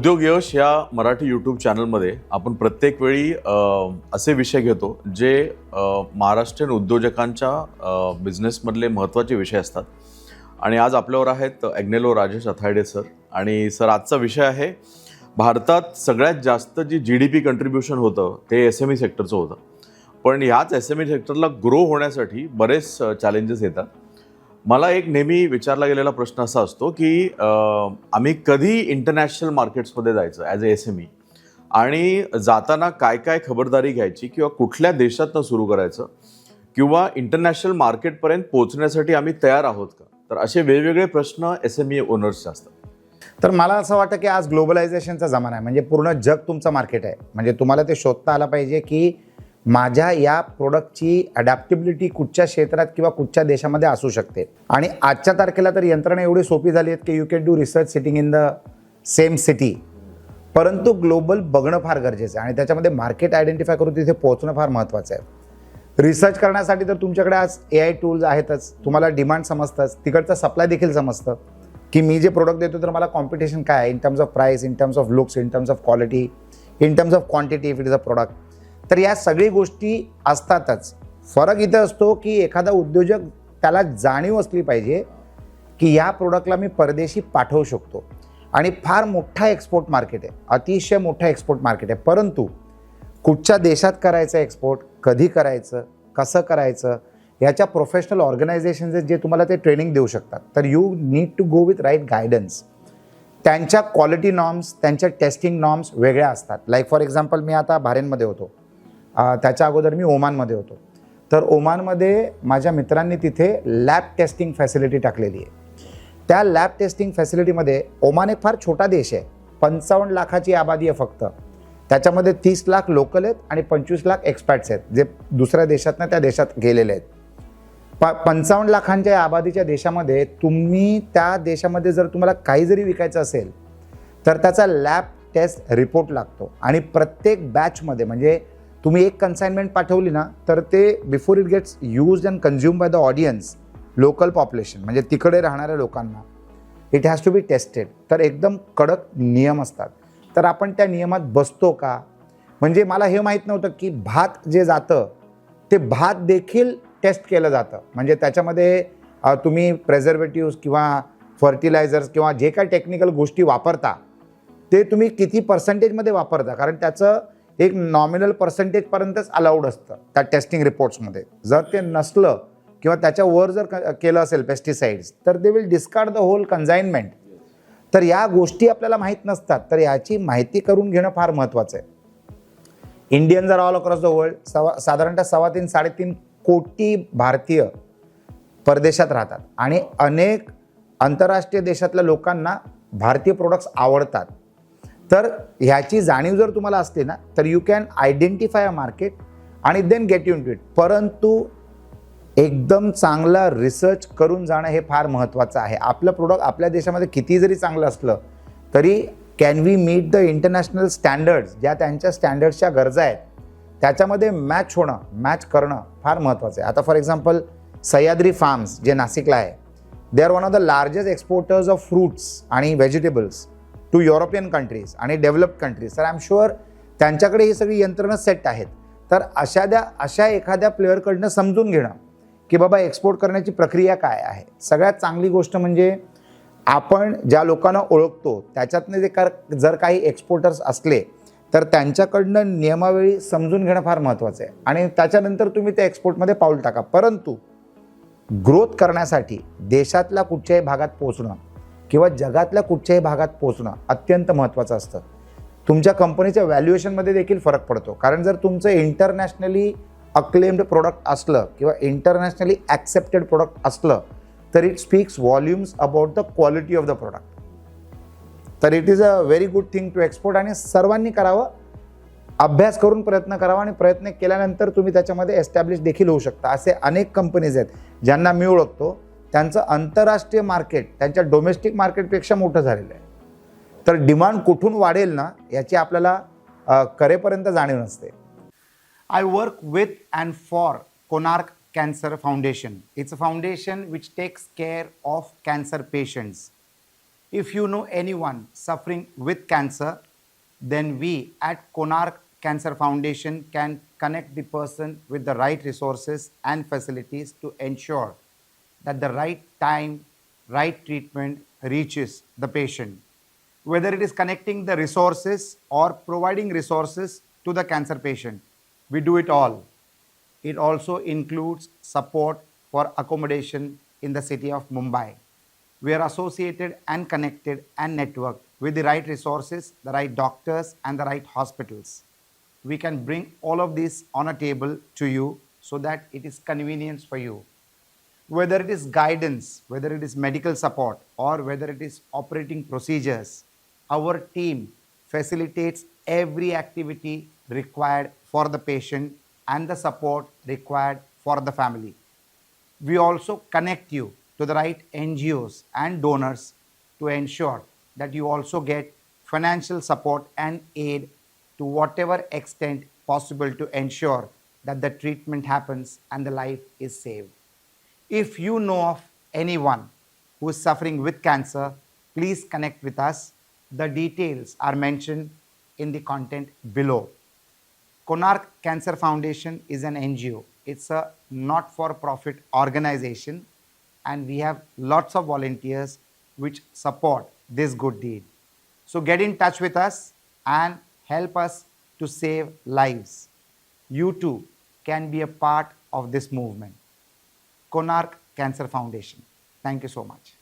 उद्योग यश या मराठी यूट्यूब चॅनलमध्ये आपण प्रत्येक वेळी असे विषय घेतो जे महाराष्ट्रीयन उद्योजकांच्या बिझनेसमधले महत्त्वाचे विषय असतात. आणि आज आपल्यावर आहेत ॲग्नेलो राजेश अथायडे सर. आणि सर, आजचा विषय आहे भारतात सगळ्यात जास्त जी GDP कंट्रीब्युशन होतं ते SME सेक्टरचं होतं. पण ह्याच SME सेक्टरला ग्रो होण्यासाठी बरेच चॅलेंजेस येतात. मला एक नेहमी विचारला गेलेला प्रश्न असा असतो की आम्ही कधी इंटरनॅशनल मार्केट्समध्ये जायचं ॲज अ SME, आणि जाताना काय काय खबरदारी घ्यायची, किंवा कुठल्या देशातनं सुरू करायचं, किंवा इंटरनॅशनल मार्केटपर्यंत पोहोचण्यासाठी आम्ही तयार आहोत का. तर असे वेगवेगळे प्रश्न SME ओनर्सचे असतात. तर मला असं वाटतं की आज ग्लोबलायझेशनचा जमाना आहे. म्हणजे पूर्ण जग तुमचं मार्केट आहे. म्हणजे तुम्हाला ते शोधता आलं पाहिजे की माझ्या या प्रोडक्टची अडॅप्टेबिलिटी कुठच्या क्षेत्रात किंवा कुठच्या देशामध्ये असू शकते. आणि आजच्या तारखेला तर यंत्रणा एवढी सोपी झाली आहेत की you can do research sitting in the same city. परंतु ग्लोबल बघणं फार गरजेचं आहे आणि त्याच्यामध्ये मार्केट आयडेंटिफाय करून तिथे पोहोचणं फार महत्त्वाचं आहे. रिसर्च करण्यासाठी तर तुमच्याकडे आज AI टूल्स आहेतच. तुम्हाला डिमांड समजतंच, तिकडचं सप्लाय देखील समजतं की मी जे प्रोडक्ट देतो तर मला कॉम्पिटिशन काय आहे in terms of price, in terms of looks, in terms of quality, in terms of quantity if it is a product. तर या सगळी गोष्टी असतातच. फरक इथं असतो की एखादा उद्योजक त्याला जाणीव असली पाहिजे की या प्रोडक्टला मी परदेशी पाठवू शकतो. आणि फार मोठा एक्सपोर्ट मार्केट आहे, अतिशय मोठा एक्सपोर्ट मार्केट आहे. परंतु कुठच्या देशात करायचं एक्सपोर्ट, कधी करायचं, कसं करायचं, याच्या प्रोफेशनल ऑर्गनायझेशन्स जे तुम्हाला ते ट्रेनिंग देऊ शकतात. तर you need to go with right guidance. त्यांच्या क्वालिटी नॉर्म्स, त्यांच्या टेस्टिंग नॉर्म्स वेगळ्या असतात. लाईक फॉर एक्झाम्पल, मी आता बहरेनमध्ये होतो, त्याच्या अगोदर मी ओमानमध्ये होतो. तर ओमानमध्ये माझ्या मित्रांनी तिथे लॅब टेस्टिंग फॅसिलिटी टाकलेली आहे. त्या लॅब टेस्टिंग फॅसिलिटीमध्ये, ओमान एक फार छोटा देश आहे, 55 लाखाची आबादी आहे फक्त. त्याच्यामध्ये 30 लाख लोकल आहेत आणि 25 लाख एक्सपॅट्स आहेत जे दुसऱ्या देशातनं त्या देशात गेलेले आहेत. 55 लाखांच्या आबादीच्या देशामध्ये तुम्ही त्या देशामध्ये जर तुम्हाला काही जरी विकायचं असेल तर त्याचा लॅब टेस्ट रिपोर्ट लागतो. आणि प्रत्येक बॅचमध्ये, म्हणजे तुम्ही एक कन्साइनमेंट पाठवली ना तर ते before it gets used and consume by the audience, local population म्हणजे तिकडे राहणाऱ्या लोकांना, it has to be tested. तर एकदम कडक नियम असतात. तर आपण त्या नियमात बसतो का. म्हणजे मला हे माहीत नव्हतं की भात जे जातं ते भात देखील टेस्ट केलं जातं. म्हणजे त्याच्यामध्ये तुम्ही प्रेझर्वेटिव्स किंवा फर्टिलायझर्स किंवा जे काही टेक्निकल गोष्टी वापरता ते तुम्ही किती पर्सेंटेजमध्ये वापरता, कारण त्याचं एक नॉमिनल पर्सेंटेजपर्यंतच अलाउड असतं त्या टेस्टिंग रिपोर्ट्समध्ये. जर ते नसलं किंवा त्याच्यावर जर केलं असेल पेस्टिसाइड्स तर they will discard the whole consignment. तर या गोष्टी आपल्याला माहीत नसतात. तर याची माहिती करून घेणं फार महत्त्वाचं आहे. Indians are all across the world. साधारणतः 3.5-3.5 कोटी भारतीय परदेशात राहतात आणि अनेक आंतरराष्ट्रीय देशातल्या लोकांना भारतीय प्रोडक्ट्स आवडतात. तर ह्याची जाणीव जर तुम्हाला असते ना तर you can identify a market आणि then get you into it. परंतु एकदम चांगला रिसर्च करून जाणं हे फार महत्त्वाचं आहे. आपलं प्रोडक्ट आपल्या देशामध्ये किती जरी चांगलं असलं तरी can we meet the international standards, ज्या त्यांच्या स्टँडर्ड्सच्या गरजा आहेत त्याच्यामध्ये मॅच होणं, मॅच करणं फार महत्त्वाचं आहे. आता फॉर एक्झाम्पल सह्याद्री फार्म्स जे नाशिकला आहे, they are one of the largest exporters of fruits आणि व्हेजिटेबल्स टू युरोपियन कंट्रीज आणि डेव्हलप्ड कंट्रीज. तर आय एम शुअर त्यांच्याकडे ही सगळी यंत्रणं सेट आहेत. तर अशा एखाद्या प्लेअरकडनं समजून घेणं की बाबा एक्सपोर्ट करण्याची प्रक्रिया काय आहे. सगळ्यात चांगली गोष्ट म्हणजे आपण ज्या लोकांना ओळखतो त्याच्यातनं जर काही एक्सपोर्टर्स असले तर त्यांच्याकडनं नियमावली समजून घेणं फार महत्त्वाचं आहे. आणि त्याच्यानंतर तुम्ही त्या एक्सपोर्टमध्ये पाऊल टाका. परंतु ग्रोथ करण्यासाठी देशातल्या कुठच्याही भागात पोहोचणं किंवा जगातल्या कुठच्याही भागात पोहोचणं अत्यंत महत्त्वाचं असतं. तुमच्या कंपनीच्या व्हॅल्युएशनमध्ये देखील फरक पडतो. कारण जर तुमचं इंटरनॅशनली अक्लेम्ड प्रोडक्ट असलं किंवा इंटरनॅशनली ॲक्सेप्टेड प्रोडक्ट असलं तर it speaks volumes about the quality of the product. तर it is a very good thing to export. आणि सर्वांनी करावं, अभ्यास करून प्रयत्न करावा आणि प्रयत्न केल्यानंतर तुम्ही त्याच्यामध्ये एस्टॅब्लिश देखील होऊ शकता. असे अनेक कंपनीज आहेत ज्यांना मी ओळखतो, त्यांचं आंतरराष्ट्रीय मार्केट त्यांच्या डोमेस्टिक मार्केटपेक्षा मोठं झालेलं आहे. तर डिमांड कुठून वाढेल ना याची आपल्याला करेपर्यंत जाणीव नसते. I work with and for Konark Cancer Foundation. It's a foundation which takes care of cancer patients. If you know anyone suffering with cancer, then we at Konark Cancer Foundation can connect the person with the right resources and facilities to ensure that the right time, right treatment reaches the patient. Whether it is connecting the resources or providing resources to the cancer patient, we do it all. It also includes support for accommodation in the city of Mumbai. We are associated and connected and networked with the right resources, the right doctors, and the right hospitals. We can bring all of this on a table to you so that it is convenience for you. Whether it is guidance, whether it is medical support, or whether it is operating procedures, our team facilitates every activity required for the patient and the support required for the family. We also connect you to the right NGOs and donors to ensure that you also get financial support and aid to whatever extent possible to ensure that the treatment happens and the life is saved. If you know of anyone who is suffering with cancer, please connect with us. The details are mentioned in the content below. Konark Cancer Foundation is an NGO. It's a not-for-profit organization, and we have lots of volunteers which support this good deed. So get in touch with us and help us to save lives. You too can be a part of this movement. Konark Cancer Foundation. Thank you so much.